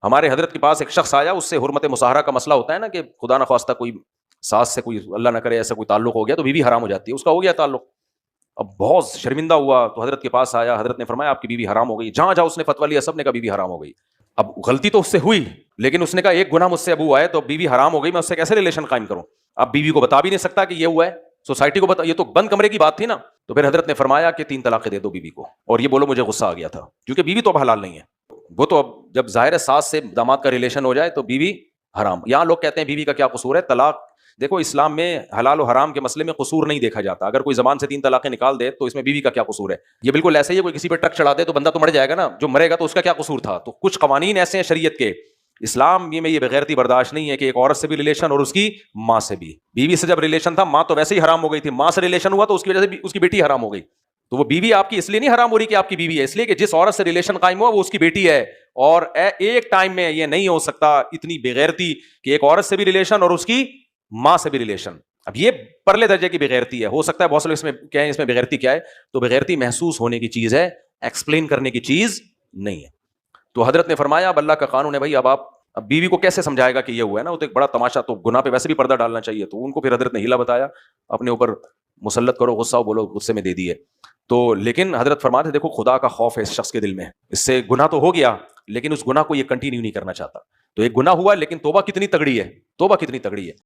ہمارے حضرت کے پاس ایک شخص آیا, اس سے حرمت مصاہرہ کا مسئلہ ہوتا ہے نا, کہ خدا نخواستہ کوئی ساس سے کوئی اللہ نہ کرے ایسا کوئی تعلق ہو گیا تو بیوی حرام ہو جاتی ہے, اس کا ہو گیا تعلق. اب بہت شرمندہ ہوا تو حضرت کے پاس آیا, حضرت نے فرمایا آپ کی بیوی حرام ہو گئی. جہاں جہاں اس نے فتویٰ لیا سب نے کہا بیوی حرام ہو گئی. اب غلطی تو اس سے ہوئی, لیکن اس نے کہا ایک گناہ مجھ سے اب ہوا ہے تو بیوی حرام ہو گئی, میں اس سے کیسے ریلیشن قائم کروں. اب بیوی کو بتا بھی نہیں سکتا کہ یہ ہوا ہے, سوسائٹی کو بتا, یہ تو بند کمرے کی بات تھی نا. تو پھر حضرت نے فرمایا کہ 3 طلاقیں دے دو بیوی کو, اور یہ بولو مجھے غصہ آ گیا تھا, کیونکہ بیوی تو اب حلال نہیں ہے. وہ تو اب جب ظاہر ساس سے داماد کا ریلیشن ہو جائے تو بیوی حرام. یہاں لوگ کہتے ہیں بیوی کا کیا قصور ہے, طلاق دیکھو اسلام میں حلال و حرام کے مسئلے میں قصور نہیں دیکھا جاتا. اگر کوئی زبان سے 3 طلاقیں نکال دے تو اس میں بیوی کا کیا قصور ہے. یہ بالکل ایسے ہی ہے, کوئی کسی پہ ٹرک چڑھا دے تو بندہ تو مر جائے گا نا, جو مرے گا تو اس کا کیا قصور تھا. تو کچھ قوانین ایسے ہیں شریعت کے, اسلام میں یہ بغیرتی برداشت نہیں ہے کہ ایک عورت سے بھی ریلیشن اور اس کی ماں سے بھی. بیوی سے جب ریلیشن تھا ماں تو ویسے ہی حرام ہو گئی تھی, ماں سے ریلیشن ہوا تو اس کی وجہ سے اس کی بیٹی حرام ہو گئی. تو وہ بیوی آپ کی اس لیے نہیں حرام ہو رہی کہ آپ کی بیوی ہے, اس لیے کہ جس عورت سے ریلیشن قائم ہوا وہ اس کی بیٹی ہے. اور ایک ٹائم میں یہ نہیں ہو سکتا اتنی بغیرتی کہ ایک عورت سے بھی ریلیشن اور اس کی ماں سے بھی ریلیشن. اب یہ پرلے درجے کی بغیرتی ہے. ہو سکتا ہے بہت سے لوگ اس میں کہیں اس میں بغیرتی کیا ہے, تو بغیرتی محسوس ہونے کی چیز ہے, ایکسپلین کرنے کی چیز نہیں ہے. تو حضرت نے فرمایا اب اللہ کا قانون ہے بھائی, اب بیوی کو کیسے سمجھائے گا کہ یہ ہوا ہے نا, وہ تو ایک بڑا تماشا, تو گناہ پہ ویسے بھی پردہ ڈالنا چاہیے. تو ان کو پھر حضرت نے ہیلا بتایا, اپنے اوپر مسلط کرو, غصہ ہو بولو غصے میں دے دیے. تو لیکن حضرت فرماتے دیکھو خدا کا خوف ہے اس شخص کے دل میں, اس سے گناہ تو ہو گیا لیکن اس گناہ کو یہ کنٹینیو نہیں کرنا چاہتا. تو ایک گناہ ہوا لیکن توبہ کتنی تگڑی ہے, توبہ کتنی تگڑی ہے.